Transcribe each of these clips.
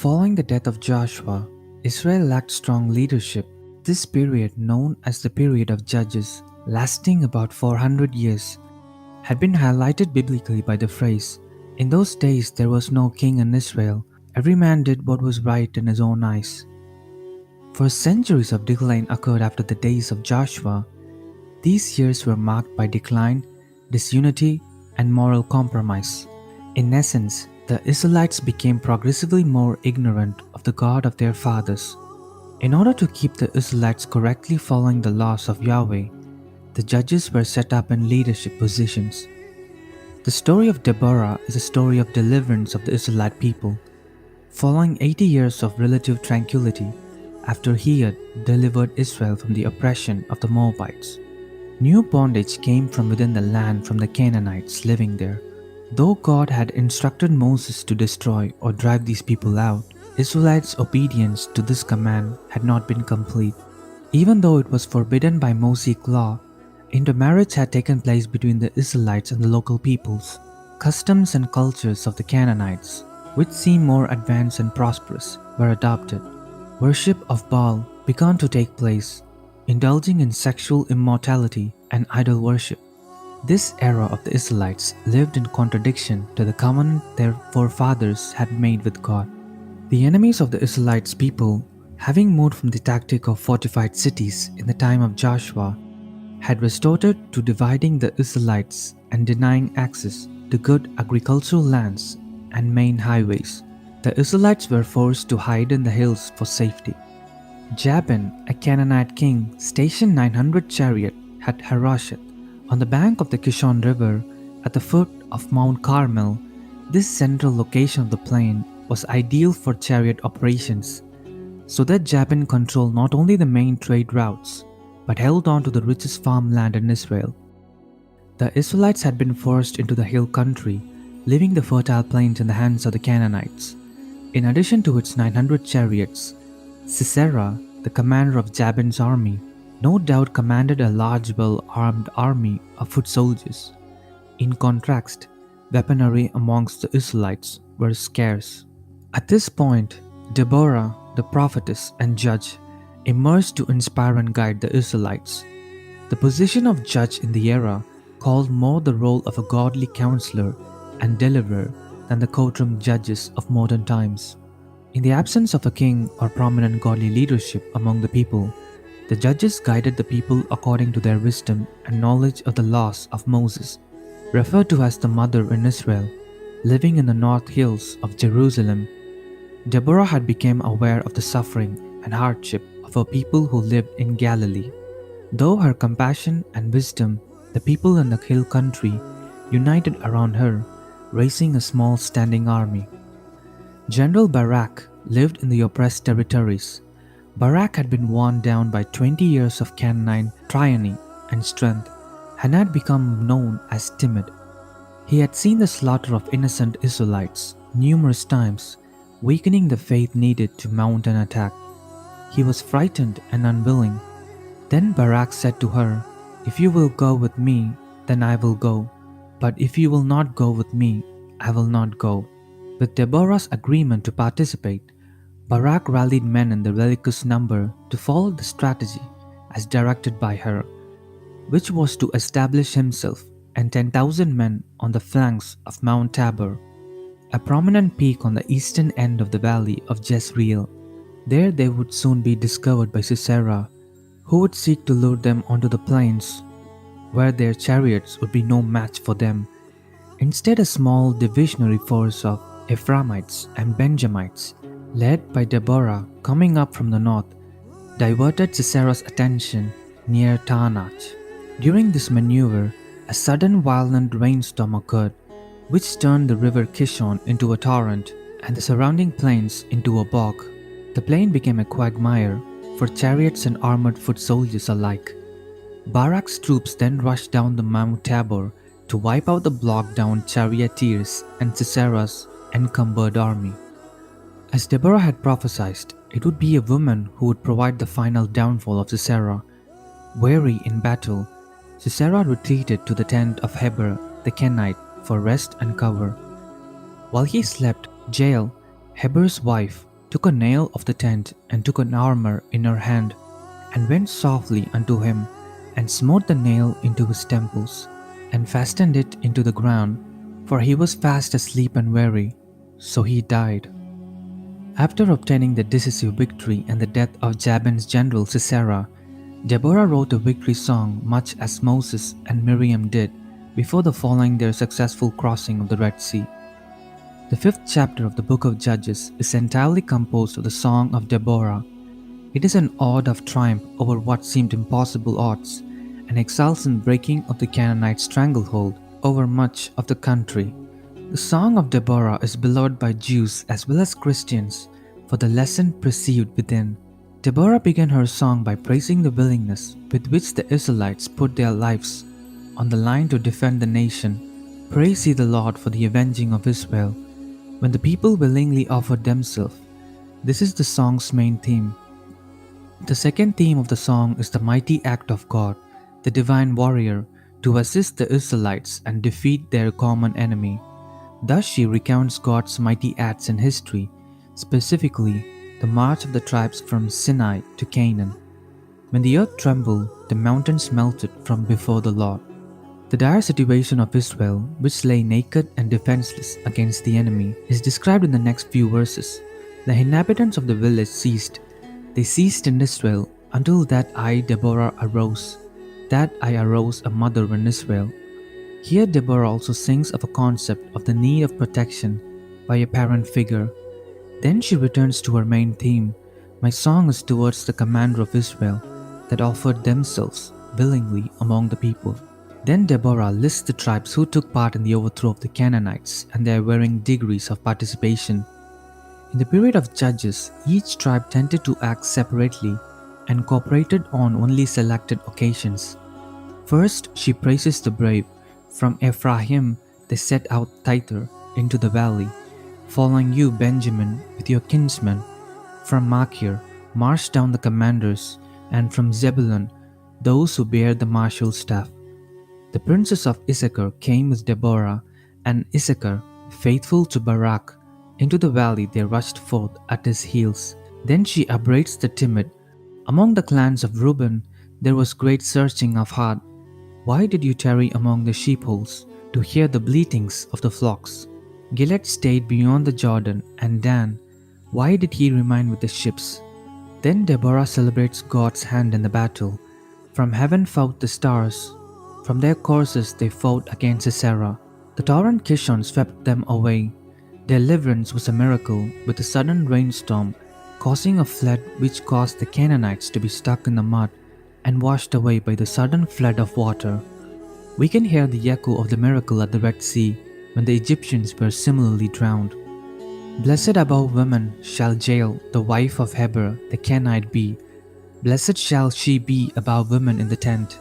Following the death of Joshua, Israel lacked strong leadership. This period, known as the period of Judges, lasting about 400 years, had been highlighted biblically by the phrase, "In those days there was no king in Israel, every man did what was right in his own eyes." For centuries of decline occurred after the days of Joshua. These years were marked by decline, disunity, and moral compromise. In essence, the Israelites became progressively more ignorant of the God of their fathers. In order to keep the Israelites correctly following the laws of Yahweh, the judges were set up in leadership positions. The story of Deborah is a story of deliverance of the Israelite people, following 80 years of relative tranquility after he had delivered Israel from the oppression of the Moabites. New bondage came from within the land from the Canaanites living there. Though God had instructed Moses to destroy or drive these people out, Israelites' obedience to this command had not been complete. Even though it was forbidden by Mosaic law, intermarriage had taken place between the Israelites and the local peoples. Customs and cultures of the Canaanites, which seemed more advanced and prosperous, were adopted. Worship of Baal began to take place, indulging in sexual immorality and idol worship. This era of the Israelites lived in contradiction to the covenant their forefathers had made with God. The enemies of the Israelites' people, having moved from the tactic of fortified cities in the time of Joshua, had resorted to dividing the Israelites and denying access to good agricultural lands and main highways. The Israelites were forced to hide in the hills for safety. Jabin, a Canaanite king, stationed 900 chariots at Harosheth, on the bank of the Kishon River at the foot of Mount Carmel. This central location of the plain was ideal for chariot operations, so that Jabin controlled not only the main trade routes, but held on to the richest farmland in Israel. The Israelites had been forced into the hill country, leaving the fertile plains in the hands of the Canaanites. In addition to its 900 chariots, Sisera, the commander of Jabin's army, no doubt commanded a large well-armed army of foot soldiers. In contrast, weaponry amongst the Israelites were scarce. At this point, Deborah, the prophetess and judge, emerged to inspire and guide the Israelites. The position of judge in the era called more the role of a godly counselor and deliverer than the courtroom judges of modern times. In the absence of a king or prominent godly leadership among the people, the judges guided the people according to their wisdom and knowledge of the laws of Moses, referred to as the mother in Israel, living in the north hills of Jerusalem. Deborah had become aware of the suffering and hardship of her people who lived in Galilee. Though her compassion and wisdom, the people in the hill country united around her, raising a small standing army. General Barak lived in the oppressed territories. Barak had been worn down by 20 years of Canaanite tyranny and strength, and had become known as timid. He had seen the slaughter of innocent Israelites numerous times, weakening the faith needed to mount an attack. He was frightened and unwilling. Then Barak said to her, "If you will go with me, then I will go. But if you will not go with me, I will not go." With Deborah's agreement to participate, Barak rallied men in the religious number to follow the strategy as directed by her, which was to establish himself and 10,000 men on the flanks of Mount Tabor, a prominent peak on the eastern end of the valley of Jezreel. There they would soon be discovered by Sisera, who would seek to lure them onto the plains, where their chariots would be no match for them. Instead, a small divisionary force of Ephraimites and Benjamites, led by Deborah coming up from the north, diverted Sisera's attention near Taanach. During this maneuver, a sudden violent rainstorm occurred, which turned the river Kishon into a torrent and the surrounding plains into a bog. The plain became a quagmire for chariots and armored foot soldiers alike. Barak's troops then rushed down the Mount Tabor to wipe out the blocked-down charioteers and Sisera's encumbered army. As Deborah had prophesied, it would be a woman who would provide the final downfall of Sisera. Weary in battle, Sisera retreated to the tent of Heber the Kenite for rest and cover. While he slept, Jael, Heber's wife, took a nail of the tent, and took an armor in her hand, and went softly unto him, and smote the nail into his temples, and fastened it into the ground, for he was fast asleep and weary, so he died. After obtaining the decisive victory and the death of Jabin's general Sisera, Deborah wrote a victory song much as Moses and Miriam did before the following their successful crossing of the Red Sea. The fifth chapter of the book of Judges is entirely composed of the Song of Deborah. It is an ode of triumph over what seemed impossible odds, and exults in breaking of the Canaanite stranglehold over much of the country. The Song of Deborah is beloved by Jews as well as Christians for the lesson perceived within. Deborah began her song by praising the willingness with which the Israelites put their lives on the line to defend the nation. Praise ye the Lord for the avenging of Israel, when the people willingly offered themselves. This is the song's main theme. The second theme of the song is the mighty act of God, the divine warrior, to assist the Israelites and defeat their common enemy. Thus she recounts God's mighty acts in history, specifically the march of the tribes from Sinai to Canaan. When the earth trembled, the mountains melted from before the Lord. The dire situation of Israel, which lay naked and defenseless against the enemy, is described in the next few verses. The inhabitants of the village ceased. They ceased in Israel until that I, Deborah, arose, that I arose a mother in Israel. Here Deborah also sings of a concept of the need of protection by a parent figure. Then she returns to her main theme. My song is towards the commander of Israel that offered themselves willingly among the people. Then Deborah lists the tribes who took part in the overthrow of the Canaanites and their varying degrees of participation. In the period of Judges, each tribe tended to act separately and cooperated on only selected occasions. First, she praises the brave. From Ephraim they set out thither into the valley, following you, Benjamin, with your kinsmen. From Machir marched down the commanders, and from Zebulun those who bear the martial staff. The princes of Issachar came with Deborah, and Issachar, faithful to Barak, into the valley they rushed forth at his heels. Then she upbraids the timid. Among the clans of Reuben there was great searching of heart. Why did you tarry among the sheepfolds to hear the bleatings of the flocks? Gilead stayed beyond the Jordan, and Dan, why did he remain with the ships? Then Deborah celebrates God's hand in the battle. From heaven fought the stars. From their courses they fought against Sisera. The torrent Kishon swept them away. Deliverance was a miracle, with a sudden rainstorm, causing a flood which caused the Canaanites to be stuck in the mud and washed away by the sudden flood of water. We can hear the echo of the miracle at the Red Sea when the Egyptians were similarly drowned. Blessed above women shall Jael, the wife of Heber, the Kenite, be. Blessed shall she be above women in the tent.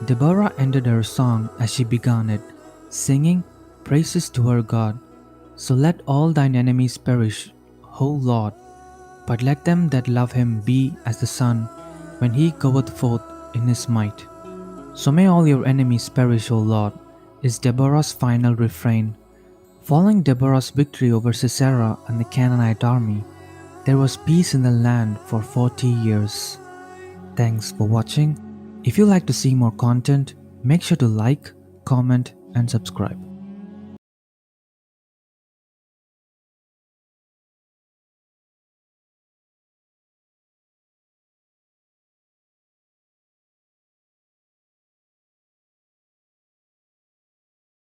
Deborah ended her song as she began it, singing praises to her God. So let all thine enemies perish, O Lord, but let them that love him be as the sun when he goeth forth in his might. So may all your enemies perish, O Lord, is Deborah's final refrain. Following Deborah's victory over Sisera and the Canaanite army, there was peace in the land for 40 years. Thanks for watching. If you like to see more content, make sure to like, comment, and subscribe.